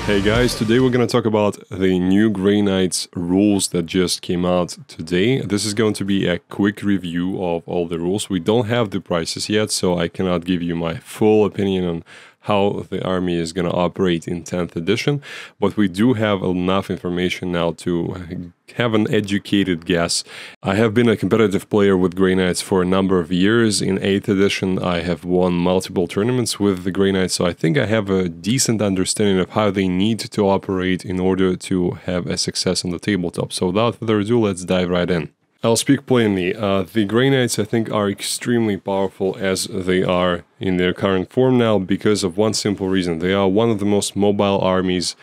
Hey guys, today we're going to talk about the new Grey Knights rules that just came out today. This is going to be a quick review of all the rules. We don't have the prices yet, so I cannot give you my full opinion on how the army is going to operate in 10th edition, but we do have enough information now to have an educated guess. I have been a competitive player with Grey Knights for a number of years. In 8th edition, I have won multiple tournaments with the Grey Knights, so I think I have a decent understanding of how they need to operate in order to have a success on the tabletop. So without further ado, let's dive right in. I'll speak plainly. The Grey Knights, I think, are extremely powerful as they are in their current form now because of one simple reason. They are one of the most mobile armies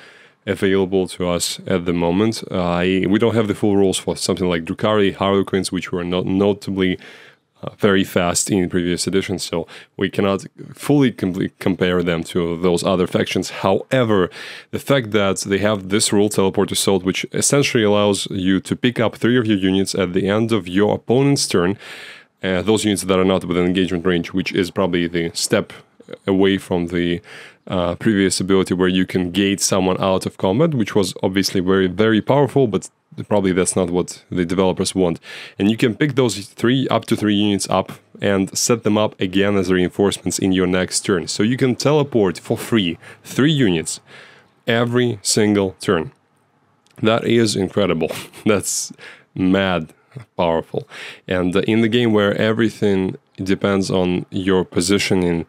available to us at the moment. We don't have the full rules for something like Drukhari, Harlequins, which were notably very fast in previous editions, so we cannot fully compare them to those other factions. However, the fact that they have this rule, Teleport Assault, which essentially allows you to pick up 3 of your units at the end of your opponent's turn, those units that are not within engagement range, which is probably the step away from the previous ability where you can gate someone out of combat, which was obviously very, very powerful, but probably that's not what the developers want. And you can pick those up to 3 units up and set them up again as reinforcements in your next turn. So you can teleport for free 3 units every single turn. That is incredible. That's mad powerful. And in the game where everything depends on your positioning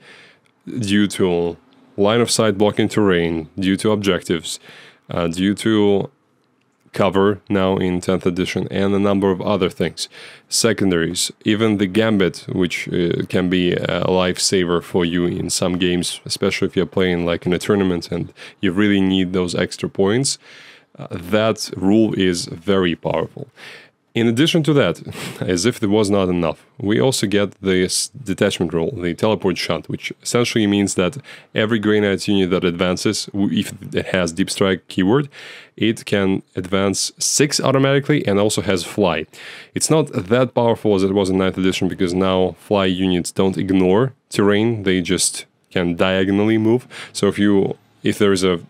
due to line of sight blocking terrain, due to objectives, due to cover now in 10th edition, and a number of other things. Secondaries, even the gambit, which can be a lifesaver for you in some games, especially if you're playing like in a tournament and you really need those extra points. That rule is very powerful. In addition to that, as if there was not enough, we also get this detachment rule, the teleport shot, which essentially means that every Grey Knights unit that advances, if it has Deep Strike keyword, it can advance 6 automatically and also has fly. It's not that powerful as it was in 9th edition because now fly units don't ignore terrain, they just can diagonally move. So if there is a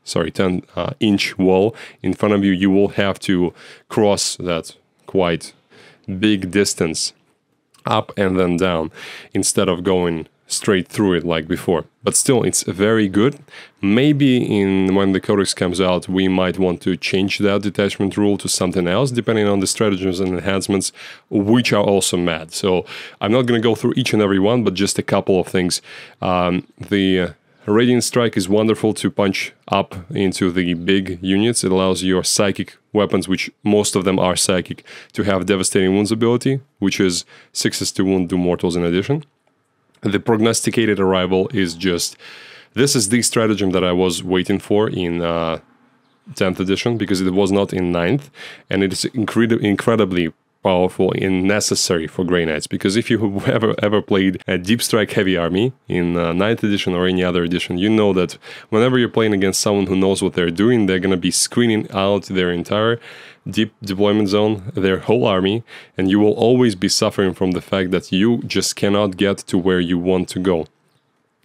10-inch wall in front of you, you will have to cross that quite big distance up and then down instead of going straight through it like before. But still, it's very good. Maybe when the codex comes out, we might want to change that detachment rule to something else, depending on the stratagems and enhancements, which are also mad. So I'm not going to go through each and every one, but just a couple of things. The Radiant Strike is wonderful to punch up into the big units. It allows your psychic weapons, which most of them are psychic, to have Devastating Wounds ability, which is 6s to wound, do mortals in addition. The Prognosticated Arrival is this is the stratagem that I was waiting for in 10th edition, because it was not in 9th, and it is incredibly powerful and necessary for Grey Knights, because if you have ever played a Deep Strike heavy army in 9th edition or any other edition, you know that whenever you're playing against someone who knows what they're doing, they're going to be screening out their entire deep deployment zone, their whole army, and you will always be suffering from the fact that you just cannot get to where you want to go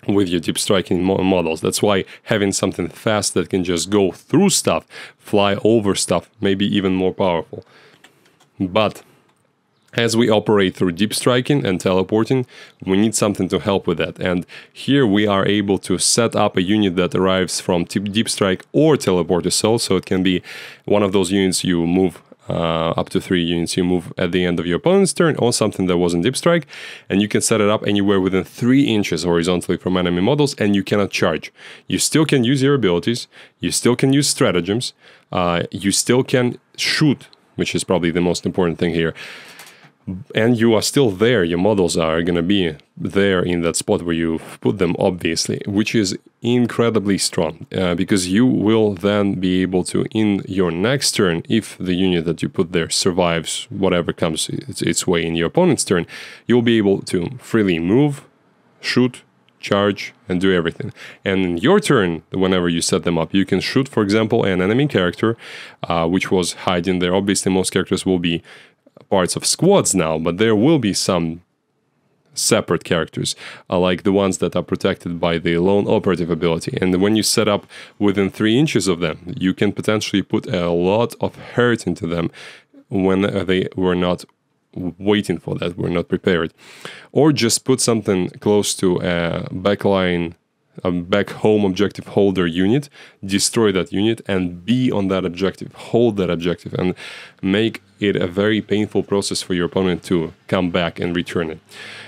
with your deep striking models. That's why having something fast that can just go through stuff, fly over stuff, may be even more powerful. But as we operate through deep striking and teleporting, we need something to help with that. And here we are able to set up a unit that arrives from deep strike or teleport assault. So it can be one of those units you move, up to 3 units you move at the end of your opponent's turn, or something that was in deep strike. And you can set it up anywhere within 3 inches horizontally from enemy models, and you cannot charge. You still can use your abilities, you still can use stratagems, you still can shoot, which is probably the most important thing here. And you are still there, your models are going to be there in that spot where you put them, obviously, which is incredibly strong, because you will then be able to, in your next turn, if the unit that you put there survives whatever comes its way in your opponent's turn, you'll be able to freely move, shoot, charge, and do everything. And in your turn, whenever you set them up, you can shoot, for example, an enemy character, which was hiding there. Obviously, most characters will be parts of squads now, but there will be some separate characters, like the ones that are protected by the lone operative ability. And when you set up within 3 inches of them, you can potentially put a lot of hurt into them when they were not waiting for that, were not prepared. Or just put something close to a backline, a back home objective holder unit, destroy that unit and be on that objective, hold that objective, and make it a very painful process for your opponent to come back and return it.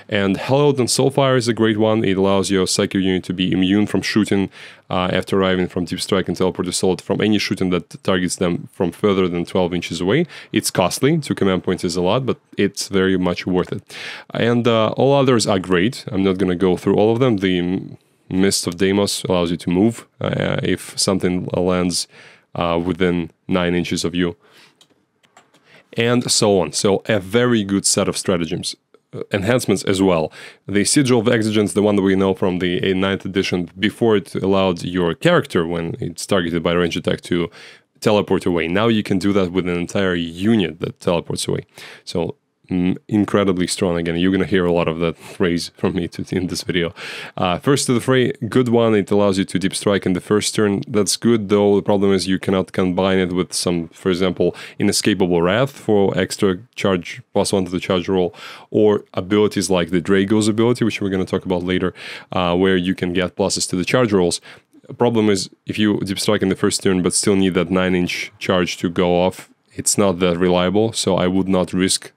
And Hallowed and Soulfire is a great one. It allows your Psycho unit to be immune from shooting after arriving from Deep Strike and Teleport Assault from any shooting that targets them from further than 12 inches away. It's costly, 2 command points is a lot, but it's very much worth it. And all others are great. I'm not going to go through all of them. The Mist of Deimos allows you to move if something lands within 9 inches of you, and so on. So a very good set of stratagems. Enhancements as well. The Sigil of Exigence, the one that we know from the 9th edition, before it allowed your character, when it's targeted by a range attack, to teleport away. Now you can do that with an entire unit that teleports away. So incredibly strong. Again, you're going to hear a lot of that phrase from me in this video. First to the Fray, good one. It allows you to deep strike in the first turn. That's good, though. The problem is you cannot combine it with some, for example, Inescapable Wrath for extra charge, +1 to the charge roll, or abilities like the Drago's ability, which we're going to talk about later, where you can get pluses to the charge rolls. The problem is if you deep strike in the first turn but still need that 9-inch charge to go off, it's not that reliable, so I would not risk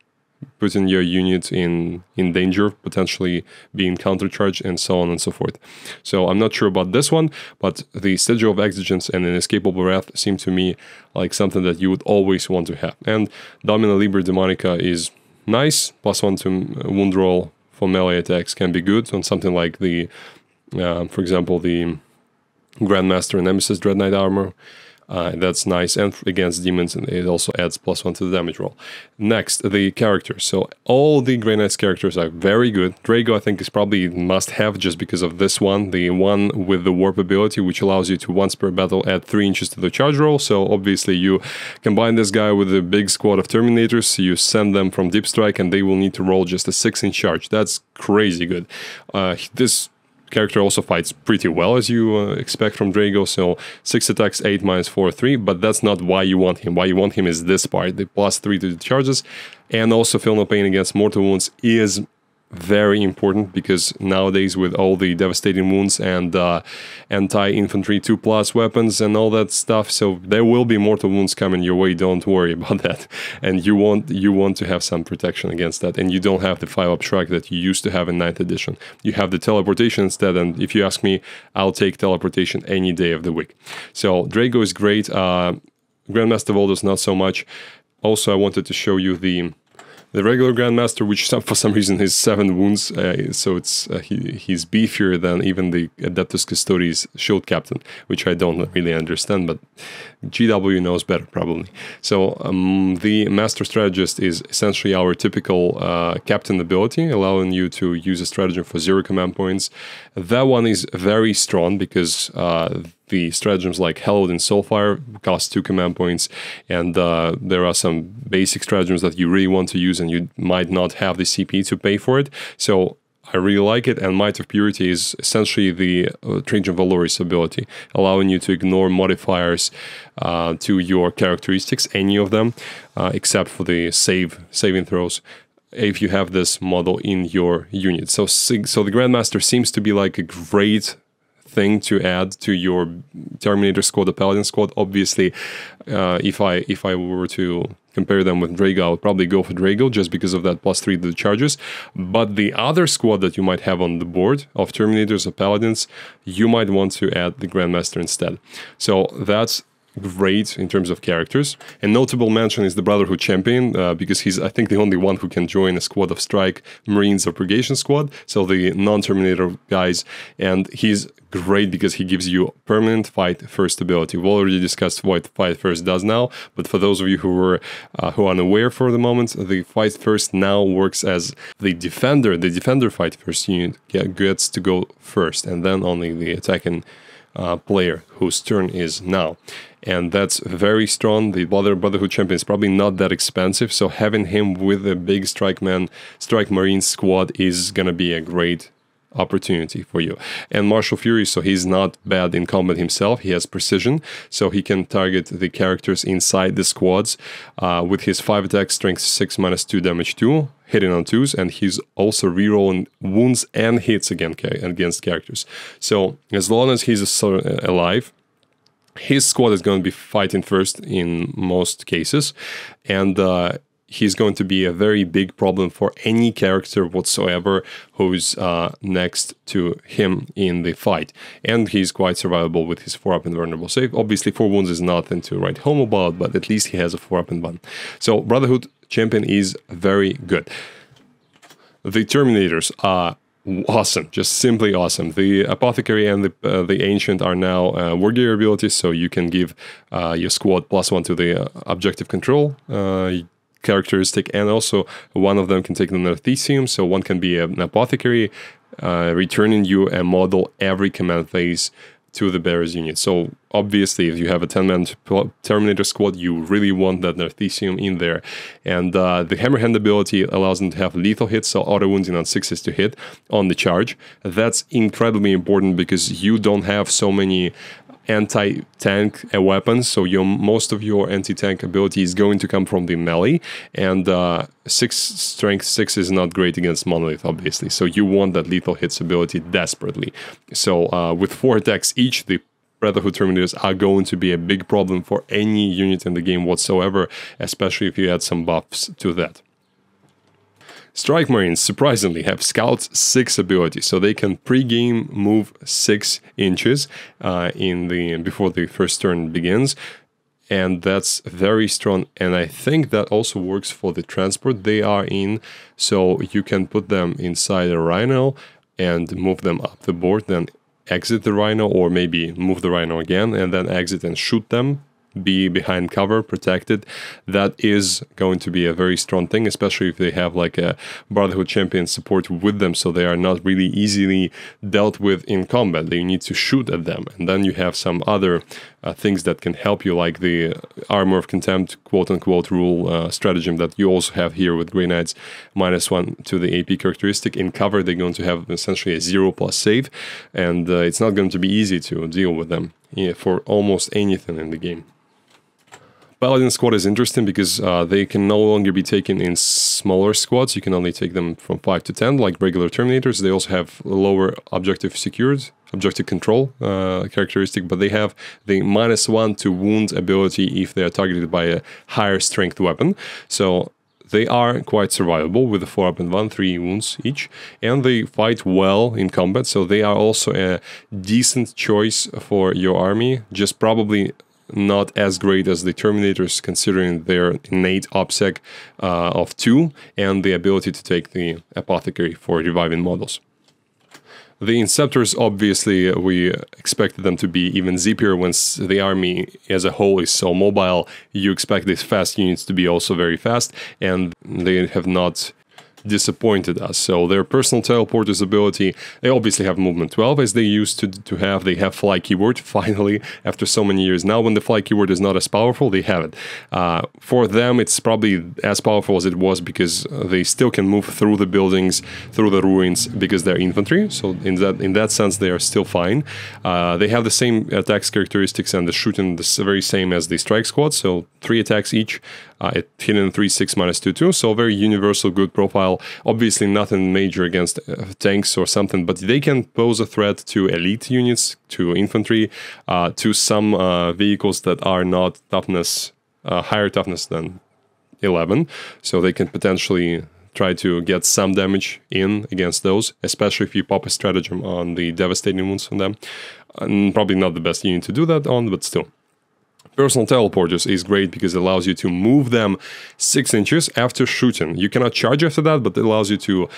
putting your unit in danger, potentially being countercharged, and so on and so forth. So I'm not sure about this one, but the Sigil of Exigence and Inescapable Wrath seem to me like something that you would always want to have. And Domina Liber Demonica is nice, +1 to wound roll for melee attacks can be good on something like the, for example, the Grandmaster and Nemesis Dread Knight armor. That's nice, and against demons, and it also adds +1 to the damage roll. Next, the characters. So all the Grey Knights characters are very good. Drago, I think, is probably must-have just because of this one, the one with the warp ability, which allows you to once per battle add 3 inches to the charge roll. So obviously you combine this guy with a big squad of Terminators, you send them from Deep Strike, and they will need to roll just a 6-inch charge. That's crazy good. This character also fights pretty well, as you expect from Drago, so 6 attacks, 8 -4, 3, but that's not why you want him. Why you want him is this part, the +3 to the charges, and also Feel No Pain against mortal wounds is very important, because nowadays with all the devastating wounds and anti-infantry 2+ weapons and all that stuff, so there will be mortal wounds coming your way, don't worry about that. And you want to have some protection against that, and you don't have the 5-up shrug that you used to have in 9th edition. You have the teleportation instead, and if you ask me, I'll take teleportation any day of the week. So Drago is great, Grandmaster Voldos not so much. Also, I wanted to show you the regular Grandmaster, which for some reason has 7 wounds, so it's he's beefier than even the Adeptus Custodes Shield Captain, which I don't really understand, but GW knows better, probably. So the Master Strategist is essentially our typical Captain ability, allowing you to use a stratagem for 0 command points. That one is very strong, because the stratagems like Hallowed and Soulfire cost 2 command points, and there are some basic stratagems that you really want to use and you might not have the CP to pay for it. So I really like it, and Might of Purity is essentially the Trajan Valoris ability, allowing you to ignore modifiers to your characteristics, any of them, except for the saving throws, if you have this model in your unit. So the Grandmaster seems to be like a great thing to add to your Terminator squad, the Paladin squad. Obviously, if I were to compare them with Drago, I would probably go for Drago just because of that +3 to the charges. But the other squad that you might have on the board of Terminators or Paladins, you might want to add the Grandmaster instead. So that's great in terms of characters. And notable mention is the Brotherhood Champion, because he's, I think, the only one who can join a squad of Strike, Marines, or Purgation squad, so the non-Terminator guys, and he's great because he gives you permanent fight first ability. We've already discussed what fight first does now, but for those of you who are unaware for the moment, the fight first now works as the defender fight first unit gets to go first, and then only the attacking player whose turn is now. And that's very strong. The Brotherhood champion is probably not that expensive, so having him with a big strike marine squad is gonna be a great opportunity for you. And Martial Fury, so he's not bad in combat himself. He has precision, so he can target the characters inside the squads with his 5 attack, strength 6 -2 damage 2, hitting on 2s, and he's also rerolling wounds and hits against characters. So as long as he's alive, his squad is going to be fighting first in most cases, and he's going to be a very big problem for any character whatsoever who's next to him in the fight. And he's quite survivable with his 4-up invulnerable save. Obviously 4 wounds is nothing to write home about, but at least he has a 4-up and 1. So Brotherhood champion is very good. The Terminators are awesome, just simply awesome. The Apothecary and the Ancient are now War Gear abilities, so you can give your squad +1 to the objective control characteristic, and also one of them can take the Narthecium, so one can be an Apothecary, returning you a model every command phase to the bearer's unit. So obviously if you have a 10-man Terminator squad, you really want that Narthecium in there. And the Hammerhand ability allows them to have lethal hits, so auto wounding on 6s to hit on the charge. That's incredibly important because you don't have so many anti-tank weapons, so most of your anti-tank ability is going to come from the melee, and strength 6 is not great against Monolith, obviously, so you want that lethal hits ability desperately. So with 4 attacks each, the Brotherhood Terminators are going to be a big problem for any unit in the game whatsoever, especially if you add some buffs to that. Strike Marines, surprisingly, have Scout 6 ability, so they can pre-game move 6 inches before the first turn begins, and that's very strong, and I think that also works for the transport they are in, so you can put them inside a Rhino and move them up the board, then exit the Rhino, or maybe move the Rhino again, and then exit and shoot them, be behind cover, protected. That is going to be a very strong thing, especially if they have like a Brotherhood champion support with them, so they are not really easily dealt with in combat. They need to shoot at them, and then you have some other things that can help you, like the Armor of Contempt quote-unquote rule stratagem that you also have here with Grey Knights, -1 to the AP characteristic. In cover they're going to have essentially a 0+ save, and it's not going to be easy to deal with them for almost anything in the game. Paladin squad is interesting because they can no longer be taken in smaller squads. You can only take them from 5 to 10, like regular Terminators. They also have lower objective control characteristic, but they have the -1 to wound ability if they are targeted by a higher strength weapon. So they are quite survivable with a 4-up and 1, 3 wounds each, and they fight well in combat, so they are also a decent choice for your army, just probably not as great as the Terminators, considering their innate OPSEC of 2 and the ability to take the Apothecary for reviving models. The Inceptors, obviously, we expected them to be even zippier once the army as a whole is so mobile. You expect these fast units to be also very fast, and they have not disappointed us. So their personal teleporters ability, they obviously have movement 12 as they used to have. They have fly keyword finally after so many years. Now when the fly keyword is not as powerful, they have it. For them it's probably as powerful as it was because they still can move through the buildings, through the ruins, because they're infantry. So in that sense they are still fine. They have the same attacks characteristics and the shooting the very same as the strike squad, so 3 attacks each. Hitting 3, 6, -2, 2, so very universal, good profile. Obviously nothing major against tanks or something, but they can pose a threat to elite units, to infantry, to some vehicles that are not toughness, higher toughness than 11, so they can potentially try to get some damage in against those, especially if you pop a stratagem on the devastating wounds on them. And probably not the best unit to do that on, but still. Personal teleporters is great because it allows you to move them 6 inches after shooting. You cannot charge after that, but it allows you to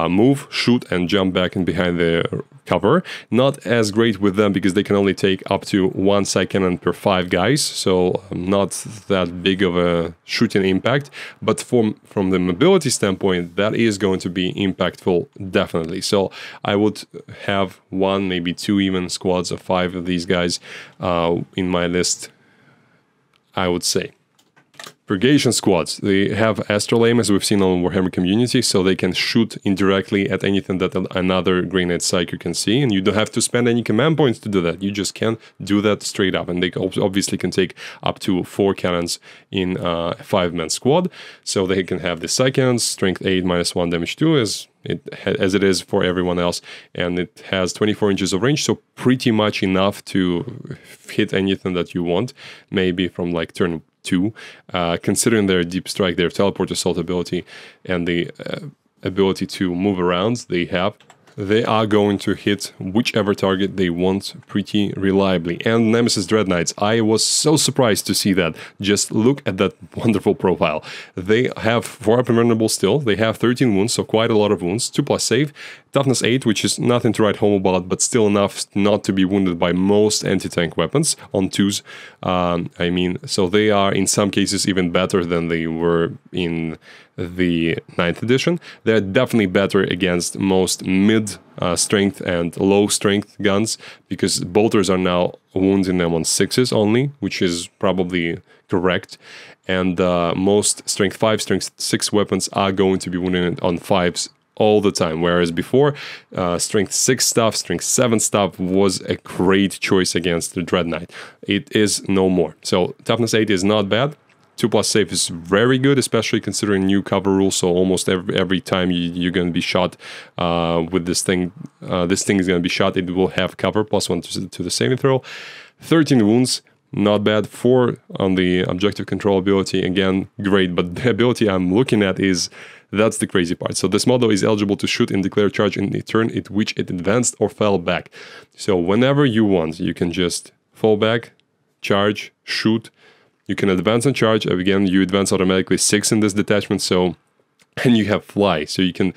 move, shoot, and jump back in behind the cover. Not as great with them because they can only take up to 1 side cannon per 5 guys, so not that big of a shooting impact. But from the mobility standpoint, that is going to be impactful, definitely. So I would have 1, maybe 2 even squads of 5 of these guys in my list, I would say. Purgation squads, they have astral aim, as we've seen on Warhammer Community, so they can shoot indirectly at anything that another Grey Knight Psyker can see, and you don't have to spend any command points to do that. You just can do that straight up, and they obviously can take up to 4 cannons in a 5-man squad, so they can have the Psy cannons, strength 8, -1, damage 2, as it is for everyone else, and it has 24 inches of range, so pretty much enough to hit anything that you want, maybe from like turn 2, considering their deep strike, their teleport assault ability, and the ability to move around they are going to hit whichever target they want pretty reliably. And Nemesis Dread Knights, I was so surprised to see that. Just look at that wonderful profile. They have 4 up invulnerable still, they have 13 wounds, so quite a lot of wounds, 2+ save, toughness 8, which is nothing to write home about, but still enough not to be wounded by most anti-tank weapons on 2s. I mean, so they are in some cases even better than they were in the 9th edition. They're definitely better against most mid-strength and low-strength guns, because bolters are now wounding them on 6s only, which is probably correct. And most strength 5, strength 6 weapons are going to be wounding on 5s all the time, whereas before, strength 6 stuff, strength 7 stuff was a great choice against the Dread Knight. It is no more. So toughness 8 is not bad. 2+ save is very good, especially considering new cover rules, so almost every time you're going to be shot with this thing is going to be shot, it will have cover, +1 to the saving throw. 13 wounds, not bad. 4 on the objective control ability, again, great, but the ability I'm looking at that's the crazy part. So this model is eligible to shoot and declare charge in the turn in which it advanced or fell back. So whenever you want, you can just fall back, charge, shoot. You can advance and charge. Again, you advance automatically 6 in this detachment, so, and you have fly, so you can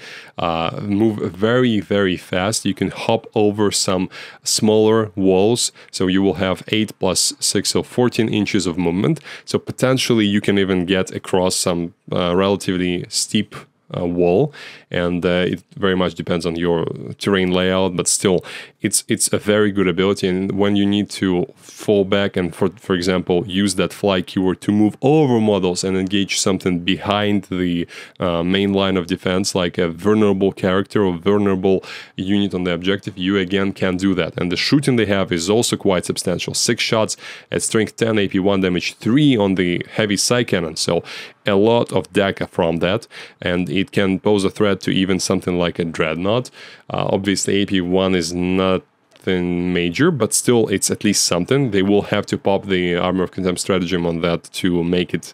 move very, very fast. You can hop over some smaller walls, so you will have 8 + 6, so 14 inches of movement. So potentially you can even get across some relatively steep wall, and it very much depends on your terrain layout, but still it's a very good ability. And when you need to fall back and for example use that fly keyword to move over models and engage something behind the main line of defense, like a vulnerable character or vulnerable unit on the objective, you again can do that. And the shooting they have is also quite substantial. 6 shots at strength 10, AP 1, damage 3 on the heavy Psy cannon, so a lot of DACA from that, and it can pose a threat to even something like a Dreadnought. Obviously AP 1 is nothing major, but still it's at least something. They will have to pop the Armor of Contempt stratagem on that to make it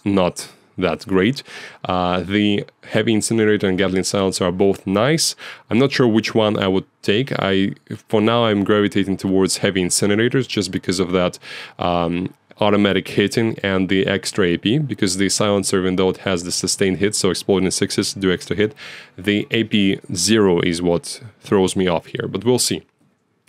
not that great. The Heavy Incinerator and Gatling Silencer are both nice. I'm not sure which one I would take. For now I'm gravitating towards Heavy Incinerators just because of that automatic hitting and the extra AP, because the Silencer, even though it has the sustained hit, so exploding 6s do extra hit, the AP 0 is what throws me off here, but we'll see.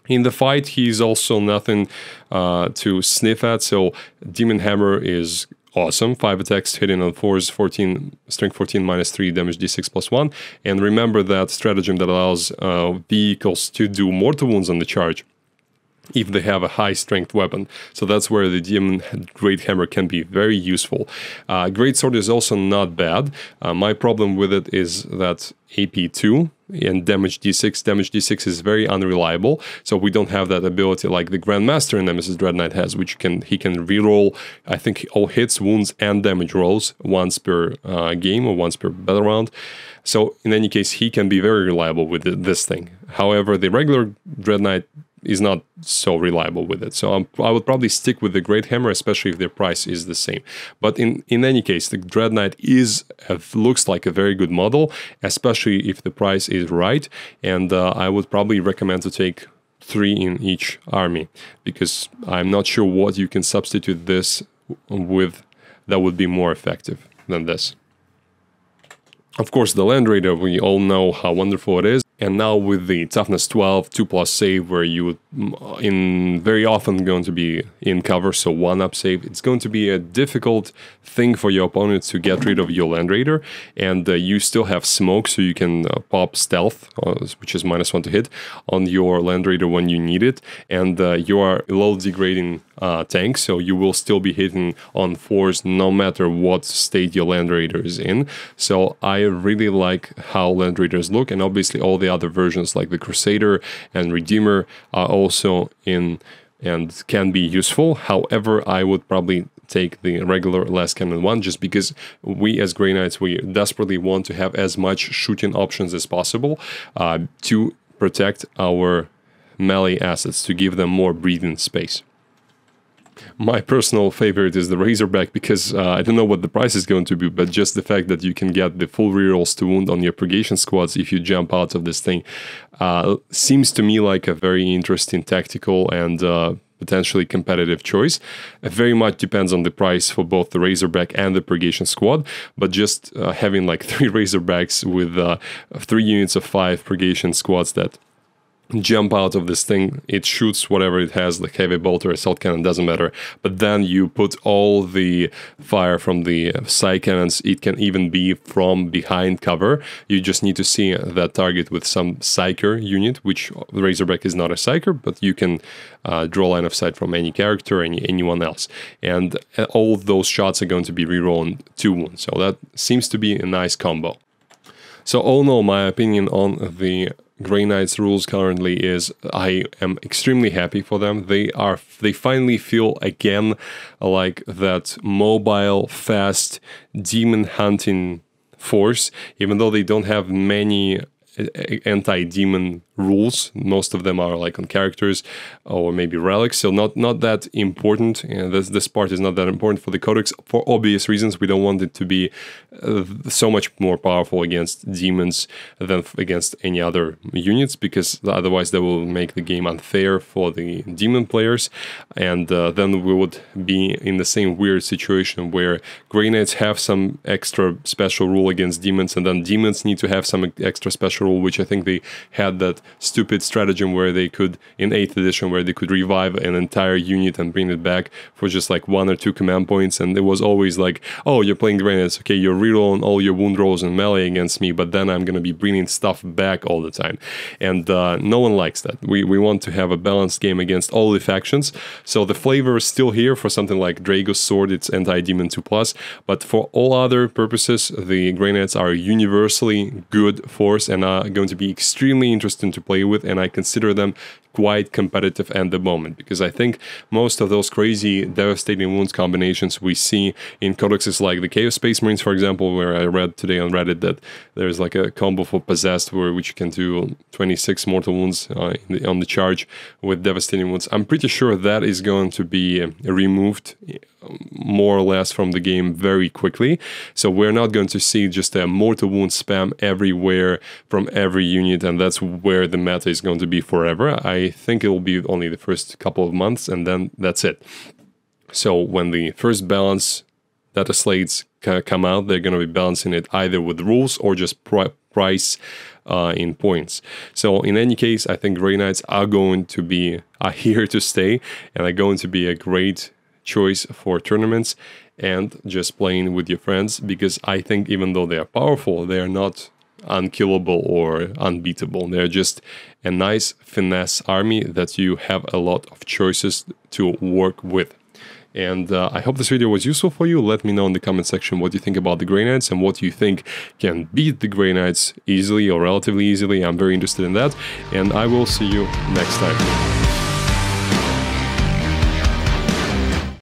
In the fight, he's also nothing to sniff at, so Demon Hammer is awesome. 5 attacks hitting on 4s, 14, strength 14, -3, damage d6 +1. And remember that stratagem that allows vehicles to do mortal wounds on the charge if they have a high strength weapon. So that's where the Demon Great Hammer can be very useful. Great Sword is also not bad. My problem with it is that AP 2 and damage d6 is very unreliable, so we don't have that ability like the Grandmaster in Nemesis Dread Knight has, which he can reroll, I think, all hits, wounds, and damage rolls once per game or once per battle round. So in any case, he can be very reliable with this thing. However, the regular Dread Knight is not so reliable with it. So I would probably stick with the Great Hammer, especially if their price is the same. But in any case, the Dread Knight looks like a very good model, especially if the price is right. And I would probably recommend to take 3 in each army, because I'm not sure what you can substitute this with that would be more effective than this. Of course, the Land Raider, we all know how wonderful it is. And now with the toughness 12, 2+ save, where you would very often going to be in cover, so 1-up save, it's going to be a difficult thing for your opponent to get rid of your Land Raider. And you still have smoke, so you can pop stealth, which is -1 to hit, on your Land Raider when you need it. And you are low degrading tank, so you will still be hitting on 4s no matter what state your Land Raider is in. So I really like how Land Raiders look, and obviously all the other versions like the Crusader and Redeemer are also in and can be useful. However, I would probably take the regular last cannon one, just because we as Grey Knights, we desperately want to have as much shooting options as possible to protect our melee assets, to give them more breathing space. My personal favorite is the Razorback, because I don't know what the price is going to be, but just the fact that you can get the full rerolls to wound on your purgation squads if you jump out of this thing seems to me like a very interesting tactical and potentially competitive choice. It very much depends on the price for both the Razorback and the purgation squad, but just having like 3 Razorbacks with 3 units of 5 purgation squads that jump out of this thing, it shoots whatever it has, like heavy bolt or assault cannon, doesn't matter, but then you put all the fire from the side cannons. It can even be from behind cover. You just need to see that target with some psyker unit, which the Razorback is not a psyker, but you can draw line of sight from any character, anyone else, and all of those shots are going to be rerolling 2 wounds, so that seems to be a nice combo. So all in all, my opinion on the Grey Knights rules currently is I am extremely happy for them. They finally feel again like that mobile, fast, demon hunting force, even though they don't have many anti-demon rules. Most of them are like on characters or maybe relics, so not that important. And this part is not that important for the codex for obvious reasons. We don't want it to be so much more powerful against demons than against any other units, because otherwise that will make the game unfair for the demon players, and then we would be in the same weird situation where Grey Knights have some extra special rule against demons, and then demons need to have some extra special rule, which I think they had that stupid stratagem where they could, in 8th edition, where they could revive an entire unit and bring it back for just like 1 or 2 command points, and it was always like, oh, you're playing Grey Knights, okay, you're rerolling all your wound rolls and melee against me, but then I'm gonna be bringing stuff back all the time, and no one likes that. We want to have a balanced game against all the factions, so the flavor is still here for something like Drago's Sword, it's anti-demon 2+, but for all other purposes, the Grey Knights are a universally good force and are going to be extremely interesting to play with, and I consider them quite competitive at the moment, because I think most of those crazy devastating wounds combinations we see in codexes like the Chaos Space Marines, for example, where I read today on Reddit that there's like a combo for Possessed which you can do 26 mortal wounds on the charge with devastating wounds. I'm pretty sure that is going to be removed more or less from the game very quickly, so we're not going to see just a mortal wound spam everywhere from every unit, and that's where the meta is going to be forever. I think it will be only the first couple of months, and then that's it. So when the first balance data slates come out, they're going to be balancing it either with rules or just price in points. So in any case, I think Grey Knights are going to be here to stay, and are going to be a great choice for tournaments and just playing with your friends, because I think even though they are powerful, they are not unkillable or unbeatable. They're just a nice finesse army that you have a lot of choices to work with. And I hope this video was useful for you. Let me know in the comment section what you think about the Grey Knights and what you think can beat the Grey Knights easily or relatively easily. I'm very interested in that, and I will see you next time.